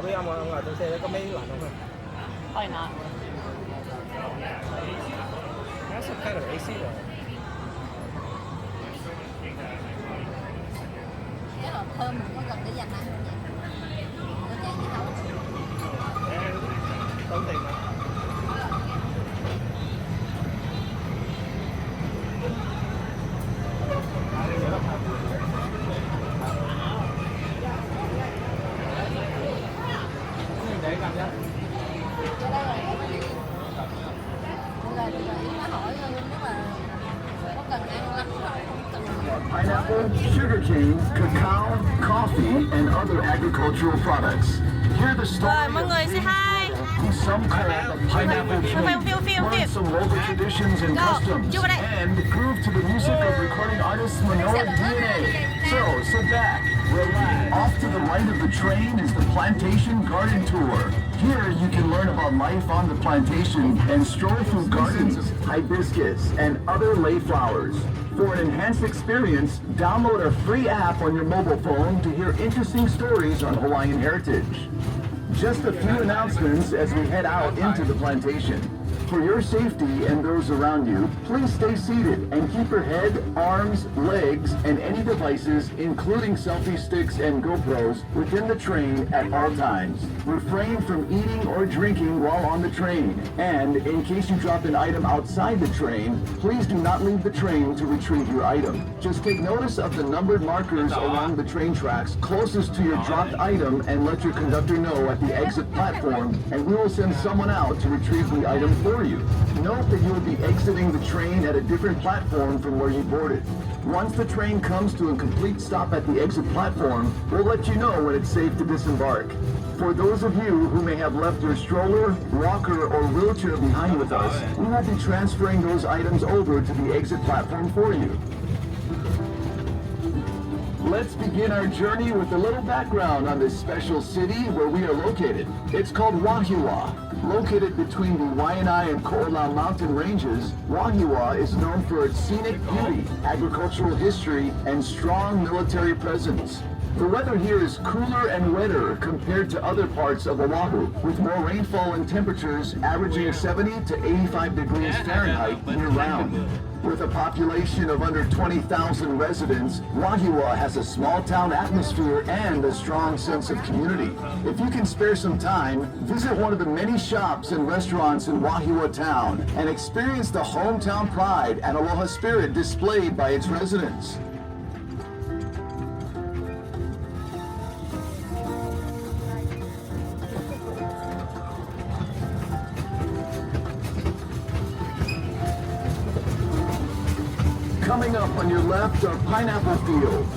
biết ông ngồi trên xe có mấy lạnh không? Probably not. That's some kind of AC though. Cái đồ thơm mình có cần để dành ăn không vậy? Nó chạy gì đâu. Tốn tiền mà. Để cầm cho. Pineapple, sugarcane, cacao, coffee, and other agricultural products. Hear the story Rồi, mọi người say hi. who some call the pineapple tree, learn some local traditions and customs, and prove to the music of recording artist Manoa DNA. So, sit back, relax. Off to the right of the train is the Plantation Garden Tour. Here you can learn about life on the plantation and stroll through gardens, hibiscus, and other lay flowers. For an enhanced experience, download our free app on your mobile phone to hear interesting stories on Hawaiian heritage. Just a few announcements as we head out into the plantation. For your safety and those around you, please stay seated and keep your head, arms, legs, and any devices, including selfie sticks and GoPros, within the train at all times. Refrain from eating or drinking while on the train. And in case you drop an item outside the train, please do not leave the train to retrieve your item. Just take notice of the numbered markers along the train tracks closest to your dropped item and let your conductor know at the exit platform, and we will send someone out to retrieve the item for you. Note that you will be exiting the train at a different platform from where you boarded. Once the train comes to a complete stop at the exit platform, we'll let you know when it's safe to disembark. For those of you who may have left your stroller, walker, or wheelchair behind with us, we will be transferring those items over to the exit platform for you. Let's begin our journey with a little background on this special city where we are located. It's called Wahiawa. Located between the Waianae and Ko'olau mountain ranges, Wahiawa is known for its scenic beauty, agricultural history, and strong military presence. The weather here is cooler and wetter compared to other parts of Oahu, with more rainfall and temperatures averaging 70 to 85 degrees Fahrenheit year-round. With a population of under 20,000 residents, Wahiawa has a small-town atmosphere and a strong sense of community. If you can spare some time, visit one of the many shops and restaurants in Wahiawa town and experience the hometown pride and aloha spirit displayed by its residents. Coming up on your left are pineapple fields.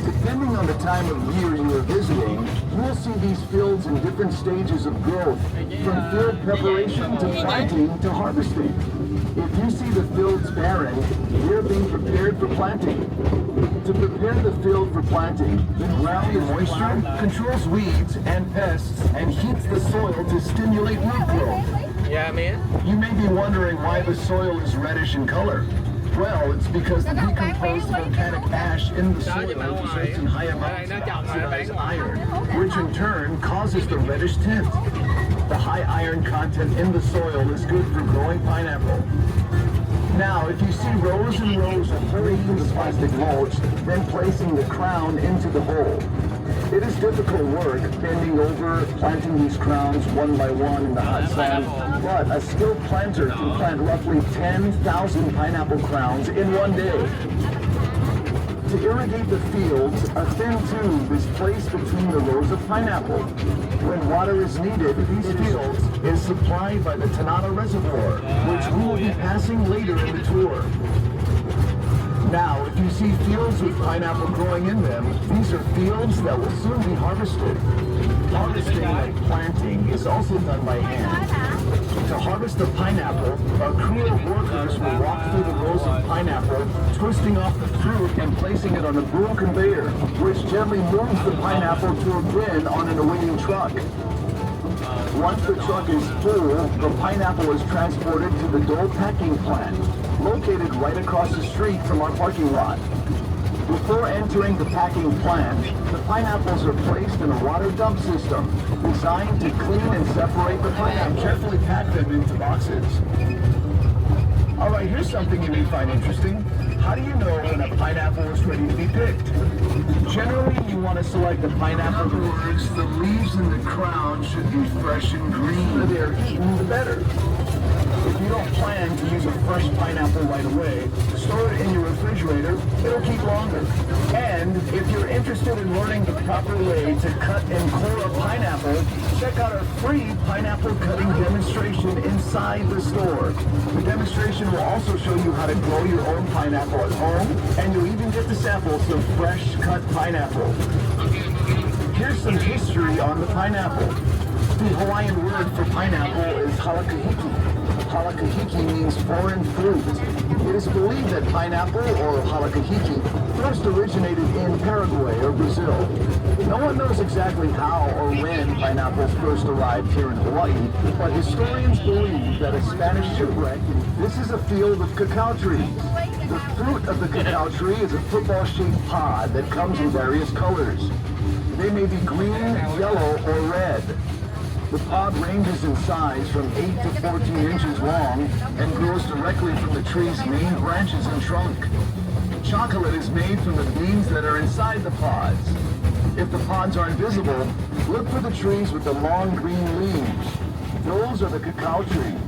Depending on the time of year you are visiting, you will see these fields in different stages of growth, from field preparation to planting to harvesting. If you see the fields barren, they are being prepared for planting. To prepare the field for planting, the ground and moisture controls weeds and pests and heats the soil to stimulate root growth. Yeah, man. You may be wondering why the soil is reddish in color. Well, it's because the decomposed volcanic ash in the soil results in high amounts of oxidized iron, which in turn causes the reddish tint. The high iron content in the soil is good for growing pineapple. Now, if you see rows and rows of holes in the plastic mulch, then placing the crown into the hole. It is difficult work bending over, planting these crowns one by one in the hot sun, but a skilled planter can plant roughly 10,000 pineapple crowns in one day. To irrigate the fields, a thin tube is placed between the rows of pineapple. When water is needed, these fields is supplied by the Tanana Reservoir, which we will be passing later in the tour. Now, if you see fields with pineapple growing in them, these are fields that will soon be harvested. Harvesting, like planting, is also done by hand. To harvest the pineapple, a crew of workers will walk through the rows of pineapple, twisting off the fruit and placing it on a boom conveyor, which gently moves the pineapple to a bin on an awaiting truck. Once the truck is full, the pineapple is transported to the Dole packing plant, located right across the street from our parking lot. Before entering the packing plant, the pineapples are placed in a water dump system designed to clean and separate the pineapple. Carefully pack them into boxes. All right, here's something you may find interesting. How do you know when a pineapple is ready to be picked? Generally, you want to select a pineapple. In other words, the leaves in the crown should be fresh and green. The they're eaten, the better. If you don't plan to use a fresh pineapple right away, store it in your refrigerator. It'll keep longer. And if you're interested in learning the proper way to cut and core a pineapple, check out our free pineapple cutting demonstration inside the store. The demonstration will also show you how to grow your own pineapple at home, and you'll even get to sample some fresh cut pineapple. Here's some history on the pineapple. The Hawaiian word for pineapple is halakahiki. Halakahiki means foreign fruit. It is believed that pineapple, or halakahiki, first originated in Paraguay or Brazil. No one knows exactly how or when pineapples first arrived here in Hawaii, but historians believe that a Spanish shipwreck. This is a field of cacao trees. The fruit of the cacao tree is a football-shaped pod that comes in various colors. They may be green, yellow, or red. The pod ranges in size from 8 to 14 inches long and grows directly from the tree's main branches and trunk. Chocolate is made from the beans that are inside the pods. If the pods aren't visible, look for the trees with the long green leaves. Those are the cacao trees.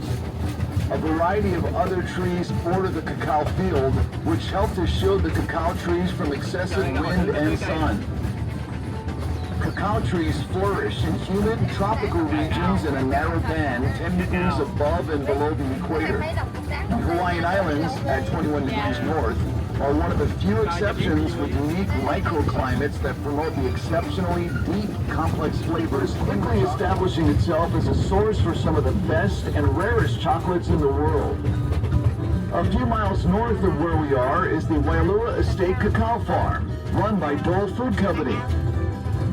A variety of other trees border the cacao field, which help to shield the cacao trees from excessive wind and sun. Cacao trees flourish in humid, tropical regions in a narrow band 10 degrees above and below the equator. The Hawaiian Islands, at 21 degrees north, are one of the few exceptions with unique microclimates that promote the exceptionally deep, complex flavors, quickly establishing itself as a source for some of the best and rarest chocolates in the world. A few miles north of where we are is the Wailua Estate Cacao Farm, run by Dole Food Company.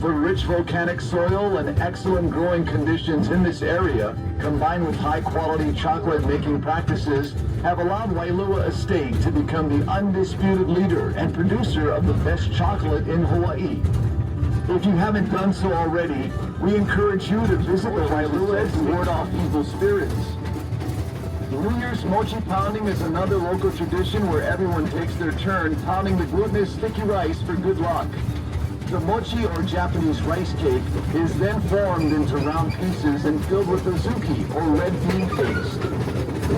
The rich volcanic soil and excellent growing conditions in this area, combined with high-quality chocolate-making practices, have allowed Wailua Estate to become the undisputed leader and producer of the best chocolate in Hawaii. If you haven't done so already, we encourage you to visit the Wailua to ward off evil spirits. New Year's mochi pounding is another local tradition where everyone takes their turn pounding the glutinous sticky rice for good luck. The mochi, or Japanese rice cake, is then formed into round pieces and filled with azuki, or red bean paste.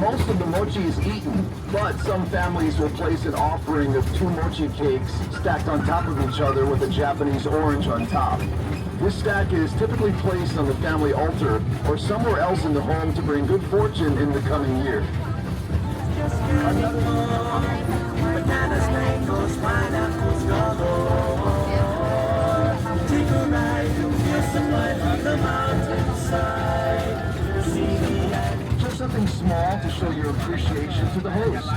Most of the mochi is eaten, but some families will place an offering of 2 mochi cakes stacked on top of each other with a Japanese orange on top. This stack is typically placed on the family altar or somewhere else in the home to bring good fortune in the coming year. Bananas, mangoes, pineapples, take a ride, feel some life on the mountainside. Just something small to show your appreciation to the host.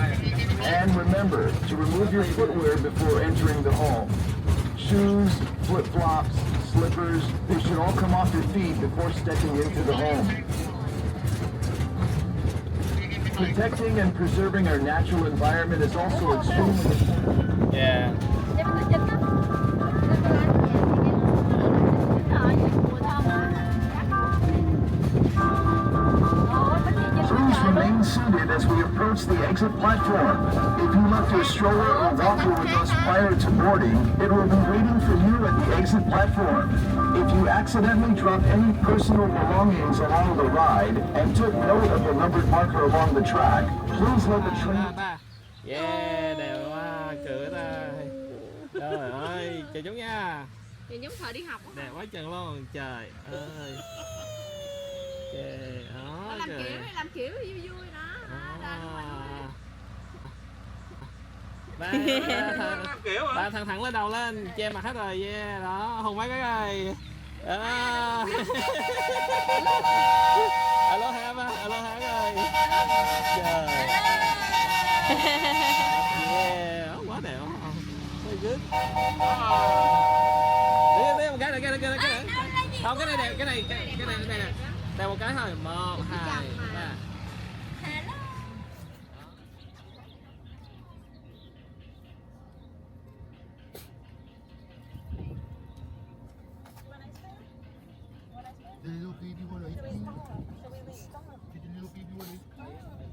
And remember to remove your footwear before entering the home. Shoes, flip-flops, slippers, they should all come off your feet before stepping into the home. Protecting and preserving our natural environment is also extremely important. Yeah. Please remain seated as we approach the exit platform. If you left your stroller or walker with us prior to boarding, it will be waiting for you at the exit platform. If you accidentally dropped any personal belongings along the ride and took note of the numbered marker along the track, please let the train... Yeah, đẹp quá, cửa đây. Trời ơi, chào chúng nha. Nhìn giống thời đi học á. Đẹp quá chừng luôn, trời ơi. Trời, đó, làm kiểu vui vui đó. Ba thằng thẳng lên đầu lên, che mặt hết rồi, yeah, đó, hùng mấy cái rồi. Aloha ba, aloha rồi. Trời. Yeah, quá đẹp. So good. Đi một cái này, cái này. Không, cái này đẹp, cái này đẹp. Đây một cái thôi, 1, 2, 3. The little baby want ice cream. Did the little baby want ice cream?